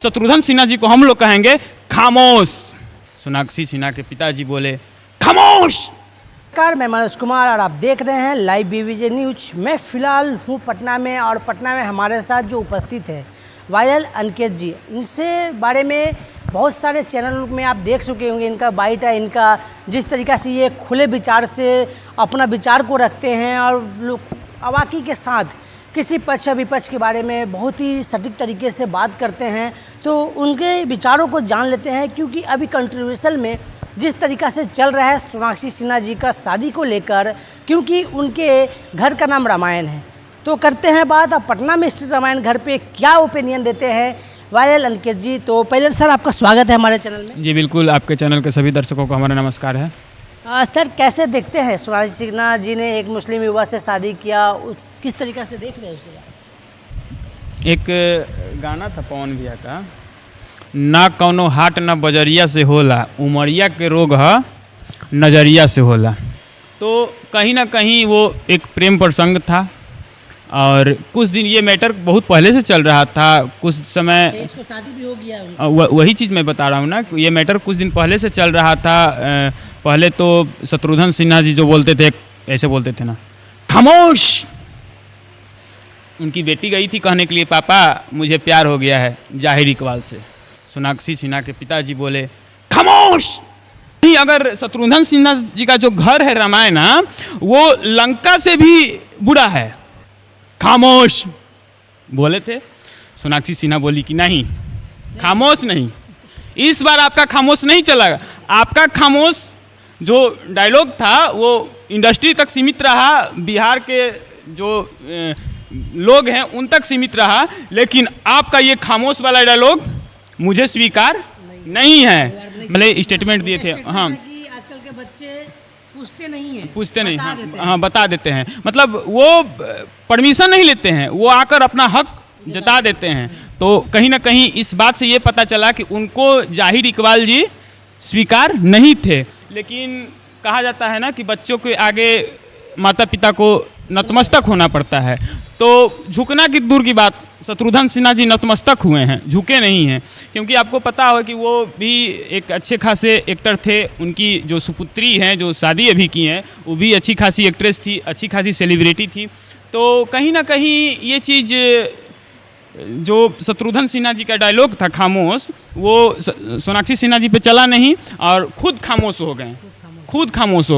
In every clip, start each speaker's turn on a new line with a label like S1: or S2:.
S1: शत्रुघ्न सिन्हा जी को हम लोग कहेंगे खामोश। सोनाक्षी सिन्हा के पिताजी बोले खामोश।
S2: नमस्कार, मैं मनोज कुमार और आप देख रहे हैं लाइव बीवीजे न्यूज। मैं फ़िलहाल हूँ पटना में और पटना में हमारे साथ जो उपस्थित है वायरल अनिकेत जी। इनसे बारे में बहुत सारे चैनल में आप देख चुके होंगे। इनका बाइट है, इनका जिस तरीक़ा से ये खुले विचार से अपना विचार को रखते हैं और लोग अवाकी के साथ किसी पक्ष विपक्ष के बारे में बहुत ही सटीक तरीके से बात करते हैं। तो उनके विचारों को जान लेते हैं, क्योंकि अभी कंट्रोवर्सल में जिस तरीक़ा से चल रहा है सोनाक्षी सिन्हा जी का शादी को लेकर, क्योंकि उनके घर का नाम रामायण है। तो करते हैं बात अब पटना में स्थित रामायण घर पे क्या ओपिनियन देते हैं वायरल अनिकेत जी। तो पहले सर आपका स्वागत है हमारे चैनल में।
S1: जी बिल्कुल, आपके चैनल के सभी दर्शकों को हमारा नमस्कार है।
S2: सर कैसे देखते हैं सोनाक्षी सिन्हा जी ने एक मुस्लिम युवा से शादी किया, किस तरीक़ा से देख रहे हैं उसे?
S1: एक गाना था पवन भैया का, ना कौनो हाट ना बजरिया से होला, उमरिया के रोग ह नजरिया से होला। तो कहीं ना कहीं वो एक प्रेम प्रसंग था और कुछ दिन ये मैटर बहुत पहले से चल रहा था। कुछ समय
S2: इसको शादी भी हो गया
S1: वही चीज़ मैं बता रहा हूँ ना, ये मैटर कुछ दिन पहले से चल रहा था। पहले तो शत्रुघ्न सिन्हा जी जो बोलते थे, ऐसे बोलते थे ना, खामोश। उनकी बेटी गई थी कहने के लिए पापा मुझे प्यार हो गया है जाहिर इकबाल से। सोनाक्षी सिन्हा के पिताजी बोले खामोश। नहीं, अगर शत्रुघ्न सिन्हा जी का जो घर है रामायण, वो लंका से भी बुरा है, खामोश बोले थे। सोनाक्षी सिन्हा बोली कि नहीं, खामोश नहीं, इस बार आपका खामोश नहीं चलेगा। आपका खामोश जो डायलॉग था वो इंडस्ट्री तक सीमित रहा, बिहार के जो लोग हैं उन तक सीमित रहा, लेकिन आपका ये खामोश वाला डायलॉग मुझे स्वीकार नहीं है। मतलब स्टेटमेंट दिए थे। हाँ,
S2: आजकल के बच्चे पूछते नहीं हैं,
S1: हाँ बता देते हैं। मतलब वो परमिशन नहीं लेते हैं, वो आकर अपना हक जता देते हैं। तो कहीं ना कहीं इस बात से ये पता चला कि उनको जाहिर इकबाल जी स्वीकार नहीं थे। लेकिन कहा जाता है ना कि बच्चों के आगे माता पिता को नतमस्तक होना पड़ता है। तो झुकना की दूर की बात, शत्रुघ्न सिन्हा जी नतमस्तक हुए हैं, झुके नहीं हैं। क्योंकि आपको पता हो कि वो भी एक अच्छे खासे एक्टर थे। उनकी जो सुपुत्री हैं जो शादी अभी की हैं, वो भी अच्छी खासी एक्ट्रेस थी, अच्छी खासी सेलिब्रिटी थी। तो कहीं ना कहीं ये चीज़ जो शत्रुघ्न सिन्हा जी का डायलॉग था खामोश, वो सोनाक्षी सिन्हा जी पे चला नहीं और खुद खामोश हो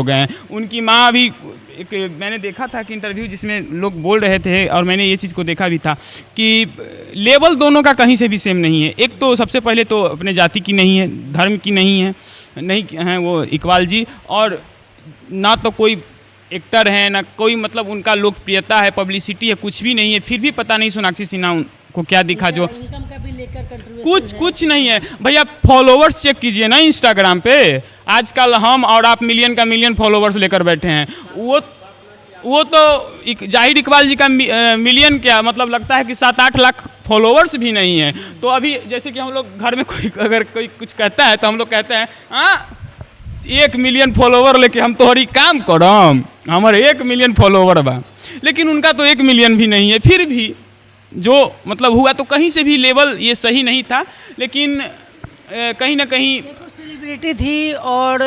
S1: गए। उनकी माँ भी एक मैंने देखा था कि इंटरव्यू जिसमें लोग बोल रहे थे, और मैंने ये चीज़ को देखा भी था कि लेवल दोनों का कहीं से भी सेम नहीं है। एक तो सबसे पहले तो अपने जाति की नहीं है, धर्म की नहीं है वो इकबाल जी, और ना तो कोई एक्टर है ना कोई मतलब उनका लोकप्रियता है, पब्लिसिटी है, कुछ भी नहीं है। फिर भी पता नहीं सोनाक्षी सिन्हा को क्या दिखा जो
S2: इनकम का भी लेकर
S1: कुछ नहीं है। भैया फॉलोवर्स चेक कीजिए ना इंस्टाग्राम पे, आजकल हम और आप मिलियन का मिलियन फॉलोवर्स लेकर बैठे हैं। वो तो जाहिर इकबाल जी का मिलियन क्या मतलब लगता है कि 7-8 लाख फॉलोवर्स भी नहीं है। तो अभी जैसे कि हम लोग घर में अगर कोई कुछ कहता है तो हम लोग कहते हैं 1 मिलियन फॉलोवर लेके हम तोहरी काम करम, हमारे 1 मिलियन फॉलोवर बा। लेकिन उनका तो 1 मिलियन भी नहीं है। फिर भी जो मतलब हुआ तो कहीं से भी लेवल ये सही नहीं था। लेकिन कहीं ना कहीं
S2: सेलिब्रिटी थी, और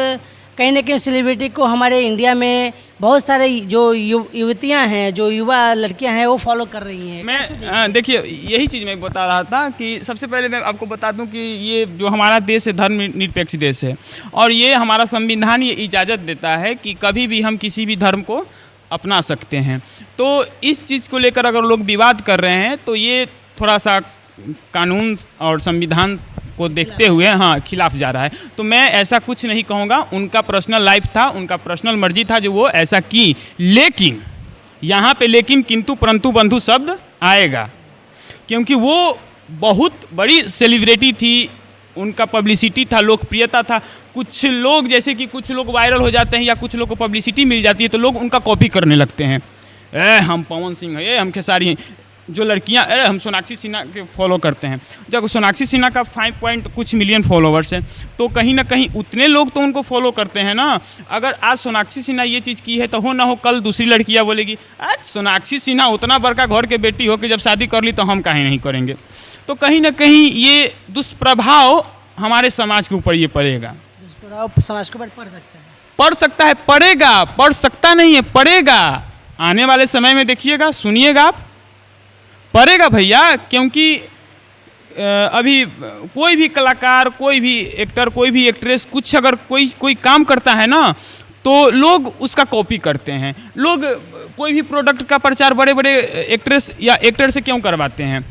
S2: कहीं ना कहीं सेलिब्रिटी को हमारे इंडिया में बहुत सारे जो युवतियां हैं, जो युवा लड़कियां हैं, वो फॉलो कर रही हैं।
S1: मैं देखिए यही चीज़ मैं बता रहा था कि सबसे पहले मैं आपको बता दूं कि ये जो हमारा देश है धर्म निरपेक्ष देश है, और ये हमारा संविधान ये इजाज़त देता है कि कभी भी हम किसी भी धर्म को अपना सकते हैं। तो इस चीज़ को लेकर अगर लोग विवाद कर रहे हैं तो ये थोड़ा सा कानून और संविधान को देखते हुए खिलाफ जा रहा है। तो मैं ऐसा कुछ नहीं कहूँगा, उनका पर्सनल लाइफ था, उनका पर्सनल मर्जी था जो वो ऐसा की। लेकिन यहाँ पे लेकिन किंतु परंतु बंधु शब्द आएगा, क्योंकि वो बहुत बड़ी सेलिब्रिटी थी, उनका पब्लिसिटी था, लोकप्रियता था। कुछ लोग जैसे कि कुछ लोग वायरल हो जाते हैं या कुछ लोग को पब्लिसिटी मिल जाती है तो लोग उनका कॉपी करने लगते हैं। हम पवन सिंह हैं, हम खेसारी हैं। जो लड़कियां हम सोनाक्षी सिन्हा के फॉलो करते हैं, जब सोनाक्षी सिन्हा का 5 पॉइंट कुछ मिलियन फॉलोवर्स हैं, तो कहीं ना कहीं उतने लोग तो उनको फॉलो करते हैं ना। अगर आज सोनाक्षी सिन्हा ये चीज़ की है तो हो ना हो कल दूसरी लड़कियां बोलेगी आज सोनाक्षी सिन्हा उतना बड़का घर के बेटी हो कि जब शादी कर ली तो हम काहे नहीं करेंगे। तो कहीं ना कहीं ये दुष्प्रभाव हमारे समाज के ऊपर ये पड़ेगा।
S2: दुष्प्रभाव समाज के ऊपर पड़ सकता है।
S1: पड़ सकता है, पड़ेगा, पड़ सकता नहीं है, पड़ेगा। आने वाले समय में देखिएगा, सुनिएगा आप, पड़ेगा भैया। क्योंकि अभी कोई भी कलाकार, कोई भी एक्टर, कोई भी एक्ट्रेस कुछ अगर कोई काम करता है ना, तो लोग उसका कॉपी करते हैं। लोग कोई भी प्रोडक्ट का प्रचार बड़े बड़े एक्ट्रेस या एक्टर से क्यों करवाते हैं?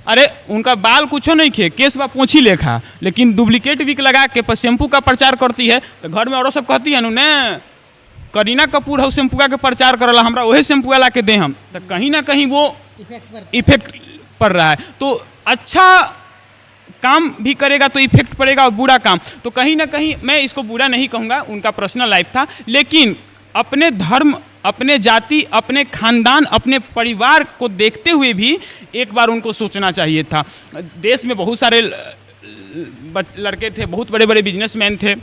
S1: अरे उनका बाल कुछ नहीं खे, केस बा पोछी लेखा, लेकिन डुप्लीकेट विक लगा के शैम्पू का प्रचार करती है, तो घर में औरत सब कहती है ने करीना कपूर है शैम्पुआ के प्रचार करला, हमरा वही शैम्पुआ ला के दे हम, तो कहीं ना कहीं वो इफेक्ट पड़ रहा है। तो अच्छा काम भी करेगा तो इफेक्ट पड़ेगा, और बुरा काम तो कहीं ना कहीं, मैं इसको बुरा नहीं कहूँगा, उनका पर्सनल लाइफ था, लेकिन अपने धर्म, अपने जाति, अपने खानदान, अपने परिवार को देखते हुए भी एक बार उनको सोचना चाहिए था। देश में बहुत सारे लड़के थे, बहुत बड़े बड़े बिजनेसमैन थे,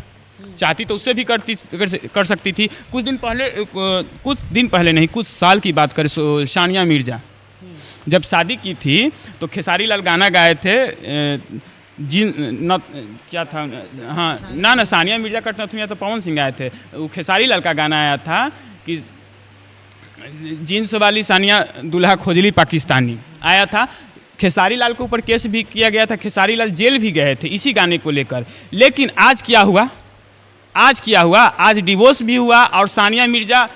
S1: चाहती तो उससे भी कर सकती थी। कुछ दिन पहले नहीं, कुछ साल की बात करें, सानिया मिर्जा जब शादी की थी तो खेसारी लाल गाना गाए थे, क्या था, हाँ ना सानिया मिर्जा कटना तो पवन सिंह आए थे, वो खेसारी लाल का गाना आया था कि जीन्स वाली सानिया दूल्हा खोजली पाकिस्तानी आया था। खेसारी लाल के ऊपर केस भी किया गया था, खेसारी लाल जेल भी गए थे इसी गाने को लेकर। लेकिन आज क्या हुआ, आज डिवोर्स भी हुआ और सानिया मिर्जा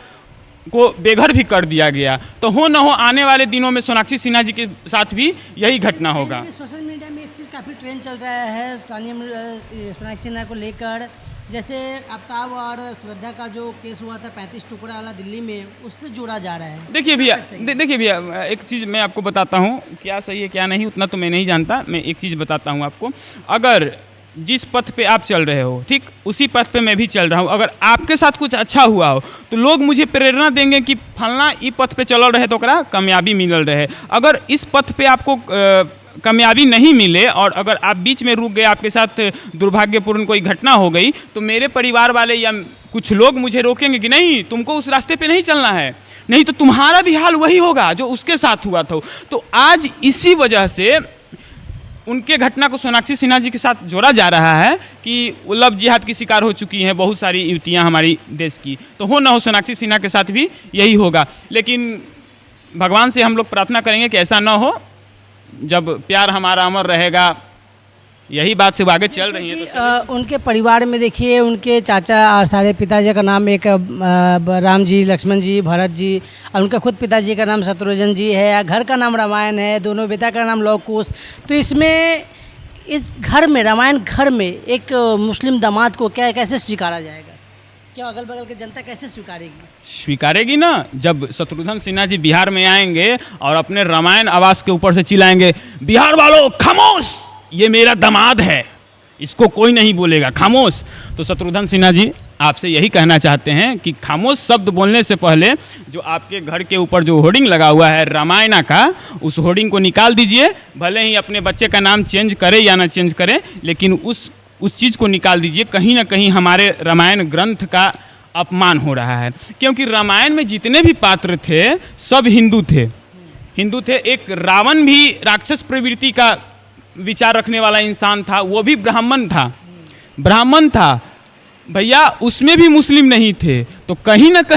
S1: को बेघर भी कर दिया गया। तो हो न हो आने वाले दिनों में सोनाक्षी सिन्हा जी के साथ भी यही घटना होगा।
S2: सोशल मीडिया में एक चीज़ काफ़ी ट्रेंड चल रहा है सोनाक्षी सिन्हा को लेकर, जैसे आफ्ताब और श्रद्धा का जो केस हुआ था 35 टुकड़ा वाला दिल्ली में, उससे जोड़ा जा रहा है। देखिए
S1: भैया एक चीज़ मैं आपको बताता हूँ, क्या सही है क्या नहीं उतना तो मैं नहीं जानता। मैं एक चीज़ बताता हूँ आपको, अगर जिस पथ पे आप चल रहे हो, ठीक उसी पथ पे मैं भी चल रहा हूँ, अगर आपके साथ कुछ अच्छा हुआ हो तो लोग मुझे प्रेरणा देंगे कि फलना ई पथ पे चल रहे तो ओकरा कामयाबी मिलल रहे। अगर इस पथ पे आपको कामयाबी नहीं मिले और अगर आप बीच में रुक गए, आपके साथ दुर्भाग्यपूर्ण कोई घटना हो गई, तो मेरे परिवार वाले या कुछ लोग मुझे रोकेंगे कि नहीं तुमको उस रास्ते पे नहीं चलना है, नहीं तो तुम्हारा भी हाल वही होगा जो उसके साथ हुआ था। तो आज इसी वजह से उनके घटना को सोनाक्षी सिन्हा जी के साथ जोड़ा जा रहा है कि वो लव जिहाद की शिकार हो चुकी हैं बहुत सारी युवतियां हमारी देश की। तो हो ना हो सोनाक्षी सिन्हा के साथ भी यही होगा, लेकिन भगवान से हम लोग प्रार्थना करेंगे कि ऐसा ना हो। जब प्यार हमारा अमर रहेगा, यही बात से आगे चल रही है। तो
S2: उनके परिवार में देखिए, उनके चाचा और सारे पिताजी का नाम एक राम जी, लक्ष्मण जी, भरत जी, और उनका खुद पिताजी का नाम शत्रुघ्न जी है, घर का नाम रामायण है, दोनों बेटा का नाम लव कुश। तो इसमें इस घर में, रामायण घर में एक मुस्लिम दामाद को कैसे स्वीकारा जाएगा? क्या अगल बगल की जनता कैसे स्वीकारेगी ना? जब शत्रुघ्न सिन्हा जी बिहार में आएंगे और अपने रामायण आवास के ऊपर से चिल्लाएंगे, बिहार वालों खामोश, ये मेरा दामाद है, इसको कोई नहीं बोलेगा, खामोश। तो शत्रुघ्न सिन्हा जी आपसे यही कहना चाहते हैं कि खामोश शब्द बोलने से पहले जो आपके घर के ऊपर जो होर्डिंग लगा हुआ है रामायणा का, उस होर्डिंग को निकाल दीजिए। भले ही अपने बच्चे का नाम चेंज करे या ना चेंज करे, लेकिन उस चीज़ को निकाल दीजिए। कहीं ना कहीं हमारे रामायण ग्रंथ का अपमान हो रहा है, क्योंकि रामायण में जितने भी पात्र थे सब हिंदू थे। एक रावण भी राक्षस प्रवृत्ति का विचार रखने वाला इंसान था, वो भी ब्राह्मण था भैया, उसमें भी मुस्लिम नहीं थे। तो कहीं ना कहीं